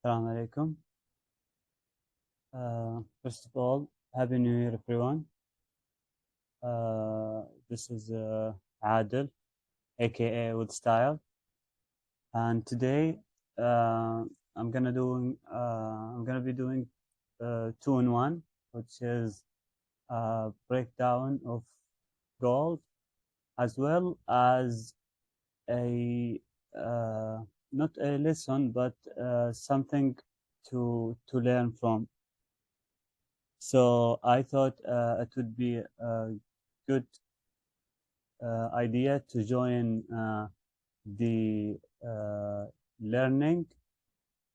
Assalamu alaikum. First of all, Happy New Year, everyone. This is Adil, aka with style, and today I'm gonna be doing two in one, which is breakdown of gold, as well as a not a lesson, but something to learn from. So I thought it would be a good idea to join the learning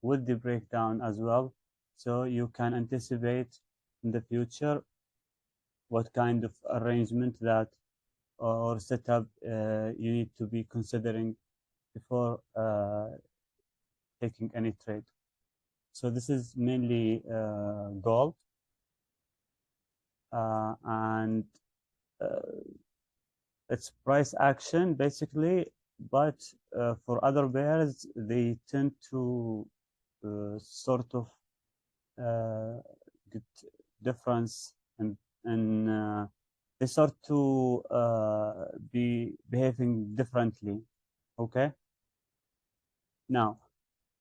with the breakdown as well, so you can anticipate in the future what kind of arrangement that or setup you need to be considering before taking any trade. So this is mainly gold, and it's price action basically, but for other pairs they tend to sort of get difference, and they start to be behaving differently. Okay, now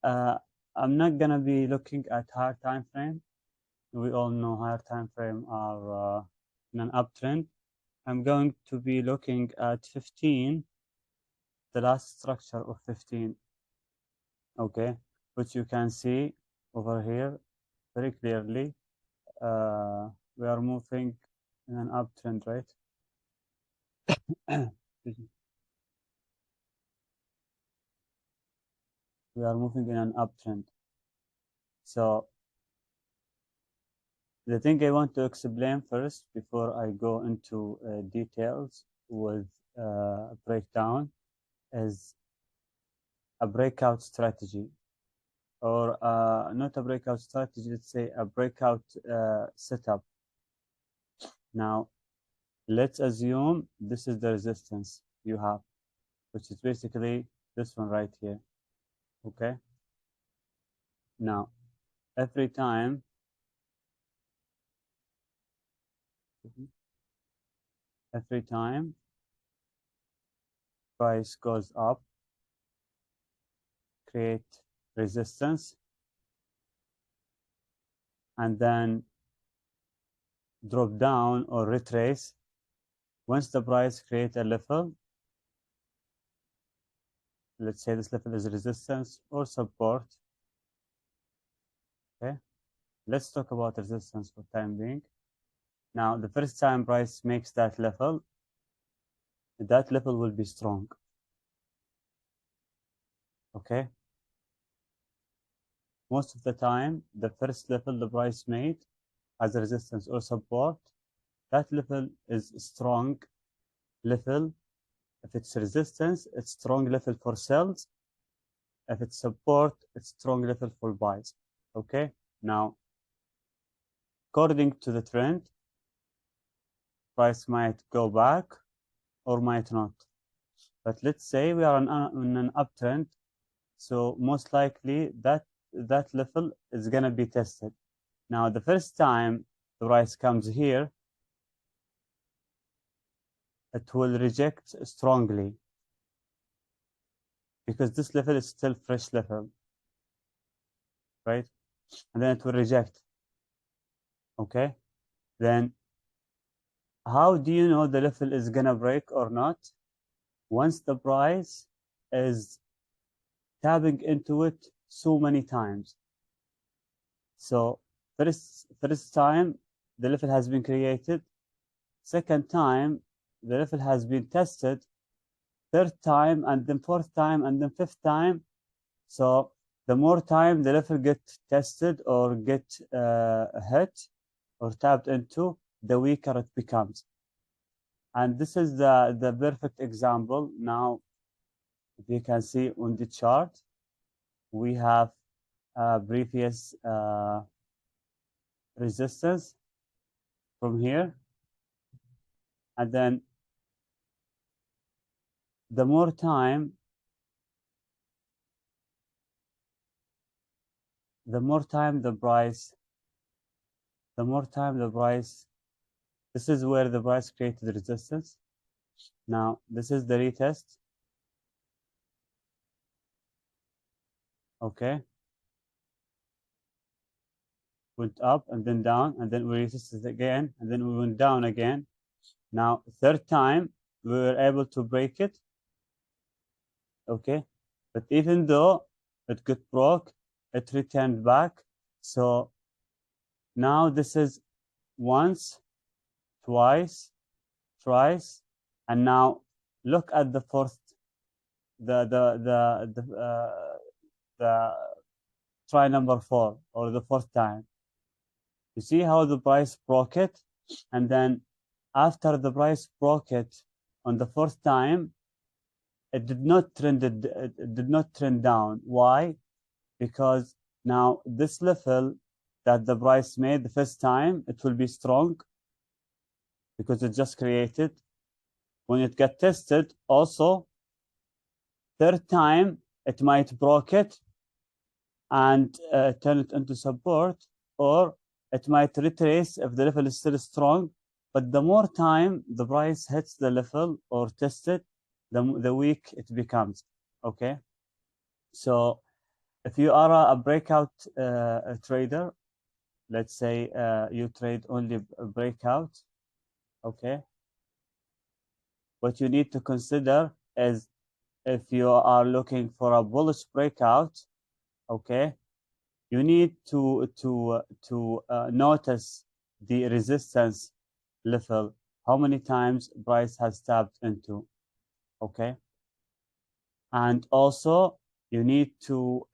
I'm not gonna be looking at higher time frame. We all know higher time frame are in an uptrend. I'm going to be looking at 15, the last structure of 15, okay, which you can see over here very clearly. We are moving in an uptrend, right? We are moving in an uptrend. So the thing I want to explain first before I go into details with breakdown is a breakout strategy, or not a breakout strategy, let's say a breakout setup. Now, let's assume this is the resistance you have, which is basically this one right here, okay? Now, every time price goes up, create resistance, and then drop down or retrace. Once the price create a level, let's say this level is resistance or support, okay? Let's talk about resistance for time being. Now, the first time price makes that level will be strong, okay? Most of the time, the first level the price made as a resistance or support, that level is strong level. If it's resistance, it's strong level for sells. If it's support, it's strong level for buys, okay? Now, according to the trend, price might go back or might not. But let's say we are in an uptrend, so most likely that level is gonna be tested. Now, the first time the price comes here, it will reject strongly because this level is still fresh level, right? And then it will reject, okay? Then how do you know the level is gonna break or not? Once the price is tapping into it so many times. So first time the level has been created, second time the level has been tested, third time, and then fourth time, and then fifth time. So the more time the level get tested or get hit or tapped into, the weaker it becomes. And this is the perfect example. Now, if you can see on the chart, we have previous resistance from here, and then the more time the more time the price, this is where the price created resistance. Now, this is the retest. Okay. Went up and then down, and then we resisted again, and then we went down again. Now, third time, we were able to break it. Okay. But even though it got broke, it returned back. So now this is once, twice, thrice, and now look at the fourth, the try number 4, or the fourth time. You see how the price broke it, and then after the price broke it on the fourth time, it did not trend down. Why? Because now this level that the price made the first time, it will be strong because it just created. When it got tested, also third time it might broke it and turn it into support, or it might retrace if the level is still strong. But the more time the price hits the level or tests it, the weak it becomes. Okay. So if you are a breakout trader, let's say you trade only a breakout, okay, what you need to consider is, if you are looking for a bullish breakout, okay, you need to notice the resistance level, how many times price has tapped into, okay, and also you need to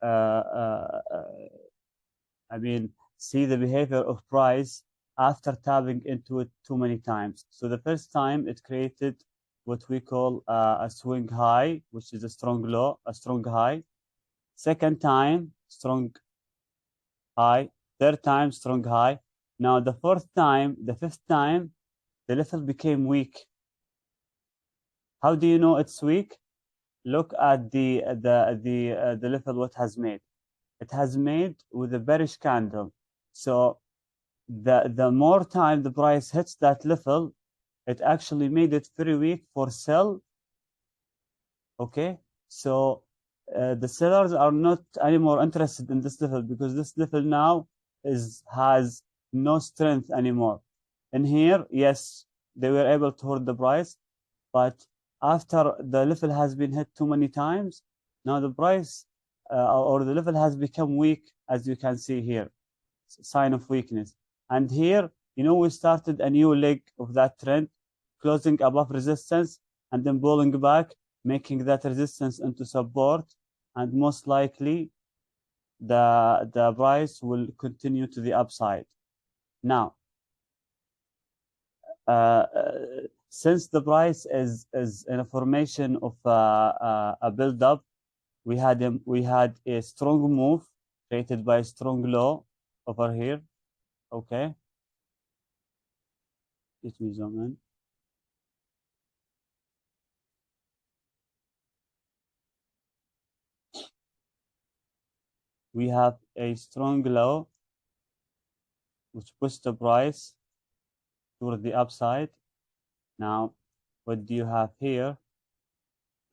see the behavior of price after tapping into it too many times. So the first time it created what we call a swing high, which is a strong low, a strong high. Second time, strong high. Third time, strong high. Now the fourth time, the fifth time, the level became weak. How do you know it's weak? Look at the level what has made. It has made with a bearish candle. So the more time the price hits that level, it actually made it very weak for sell. Okay, so the sellers are not anymore interested in this level, because this level now has no strength anymore. And here, yes, they were able to hold the price, but after the level has been hit too many times, now the price or the level has become weak, as you can see here, sign of weakness. And here, we started a new leg of that trend, closing above resistance and then pulling back, making that resistance into support, and most likely the price will continue to the upside. Now, since the price is in a formation of a build-up, we had a strong move created by a strong low over here. Okay, let me zoom in. We have a strong low which pushed the price toward the upside. Now, what do you have here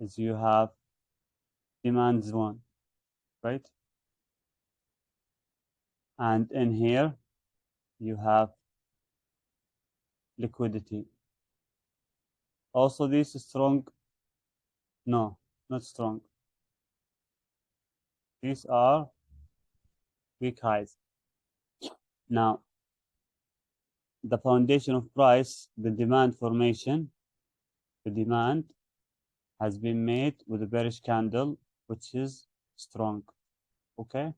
is you have demand zone, right? And in here, you have liquidity. Also, these strong, no, not strong. These are weak highs. Now, the foundation of price, the demand formation, the demand has been made with a bearish candle, which is strong. Okay?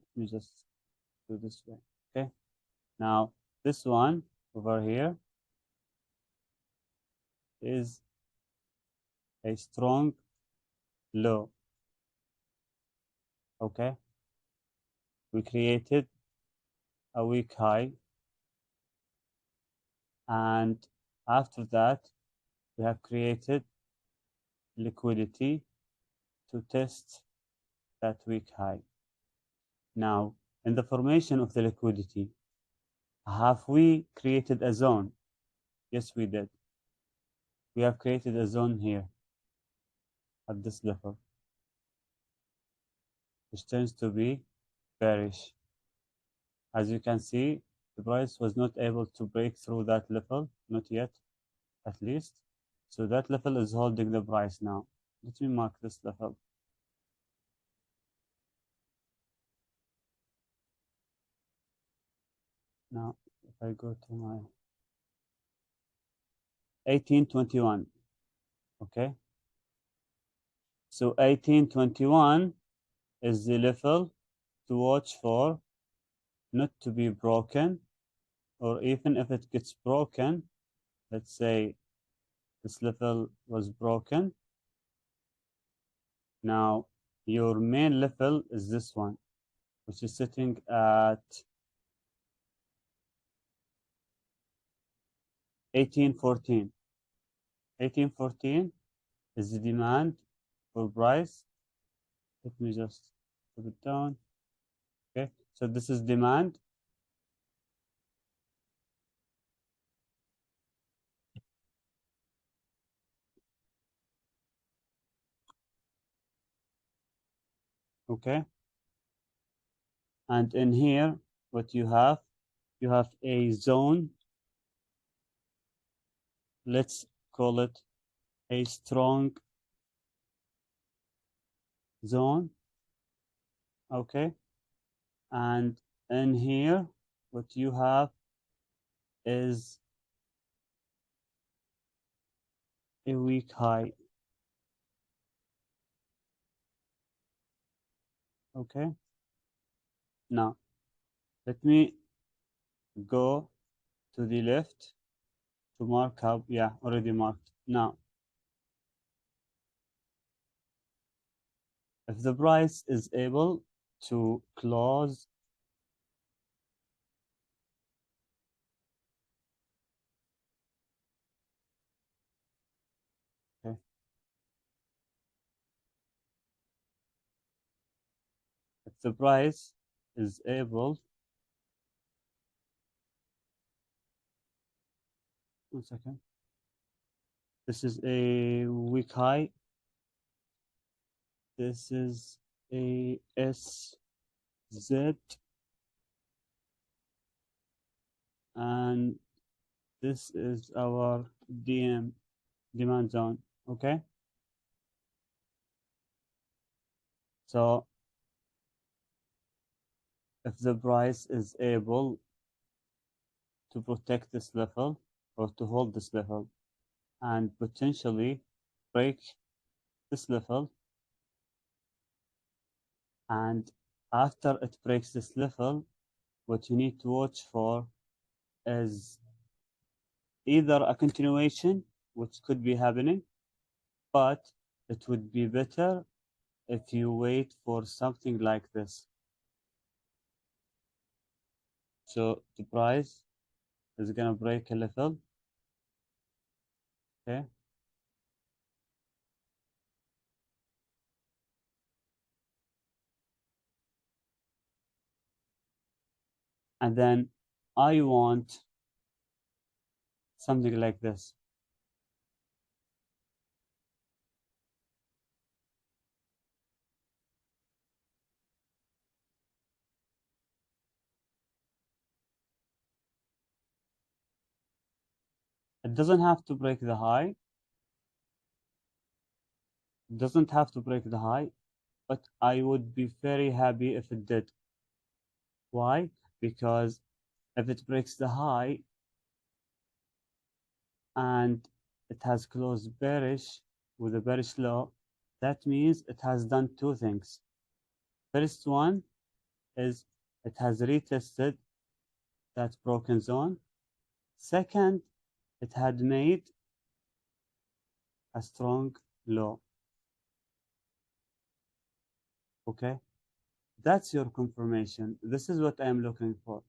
Let me just do this way. Okay? Now, this one over here is a strong low. Okay? We created a weak high, and after that, we have created liquidity to test that weak high. Now, in the formation of the liquidity, have we created a zone? Yes, we did. We have created a zone here at this level, which tends to be bearish. As you can see, the price was not able to break through that level, not yet, at least. So that level is holding the price now. Let me mark this level. Now, if I go to my 1821, okay? So 1821 is the level to watch for, not to be broken, or even if it gets broken, let's say this level was broken. Now, your main level is this one, which is sitting at 1814. 1814 is the demand for price. Let me just put it down. Okay, so this is demand. Okay, and in here, what you have a zone. Let's call it a strong zone. Okay, and in here, what you have is a weak high. Okay, now let me go to the left to mark up. Yeah, already marked. Now, if the price is able to close okay, if the price is able, one second, this is a weak high, this is a SZ, and this is our DM, demand zone. Okay, so if the price is able to protect this level or to hold this level and potentially break this level, and after it breaks this level, what you need to watch for is either a continuation, which could be happening, but it would be better if you wait for something like this. So the price is gonna break a level, okay? And then I want something like this. It doesn't have to break the high. It doesn't have to break the high, but I would be very happy if it did. Why? Because if it breaks the high and it has closed bearish with a bearish low, that means it has done two things. First one is it has retested that broken zone. Second, it had made a strong low. Okay, that's your confirmation. This is what I'm looking for.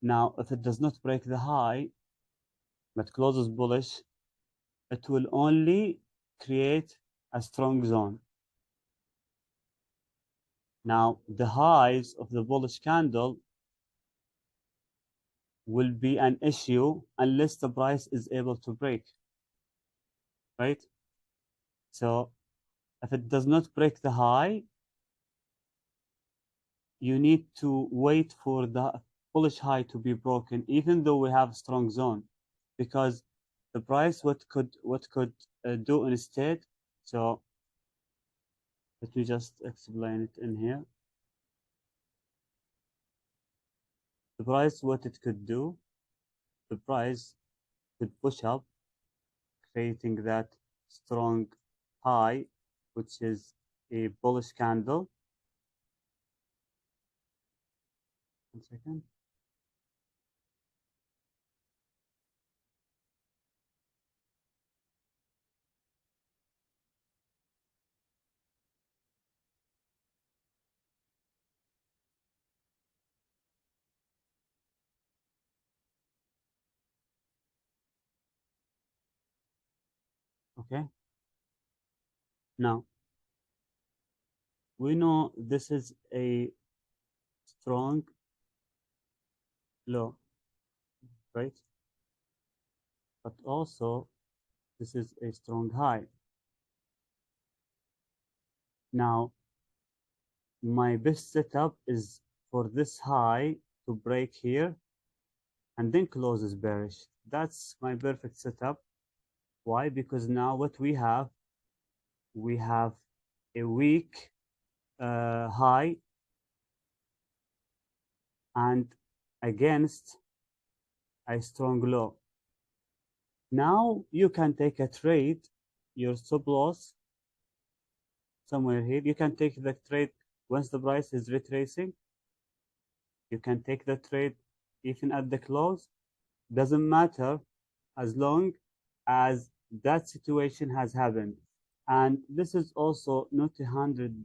Now, if it does not break the high, but closes bullish, it will only create a strong zone. Now, the highs of the bullish candle will be an issue unless the price is able to break, right? So if it does not break the high, you need to wait for the bullish high to be broken, even though we have a strong zone, because the price what could do instead. So let me just explain it in here. The price, what it could do, the price could push up, creating that strong high, which is a bullish candle. 1 second. Okay. Now we know this is a strong low, right? But also this is a strong high. Now my best setup is for this high to break here and then close is bearish. That's my perfect setup. Why? Because now what we have a weak high and against a strong low. Now you can take a trade, your stop loss somewhere here. You can take the trade once the price is retracing. You can take the trade even at the close. Doesn't matter as long as that situation has happened. And this is also not 100%.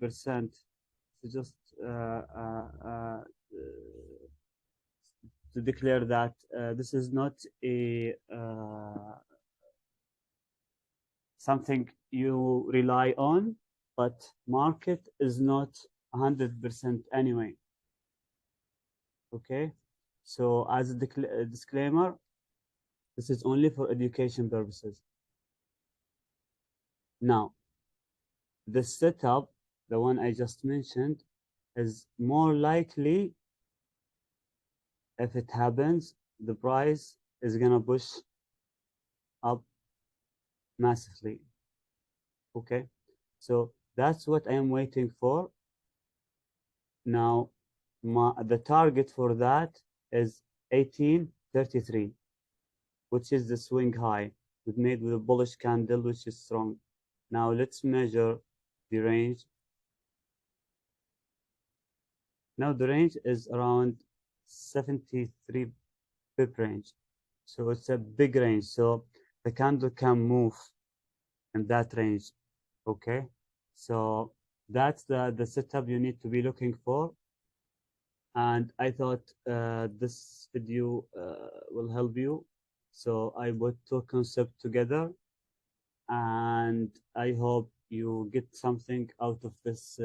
So just to declare that this is not a something you rely on, but market is not 100% anyway. Okay, so as a disclaimer, this is only for education purposes. Now, the setup, the one I just mentioned, is more likely if it happens, the price is gonna push up massively. Okay, so that's what I am waiting for. Now, the target for that is 1833, which is the swing high made with a bullish candle, which is strong. Now let's measure the range. Now the range is around 73 pip range. So it's a big range. So the candle can move in that range. Okay. So that's the setup you need to be looking for. And I thought this video will help you. So I put two concepts together, and I hope you get something out of this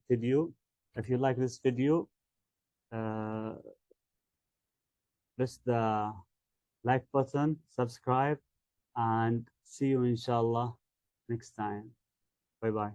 video. If you like this video, uh, press the like button, subscribe, and see you inshallah next time. Bye bye.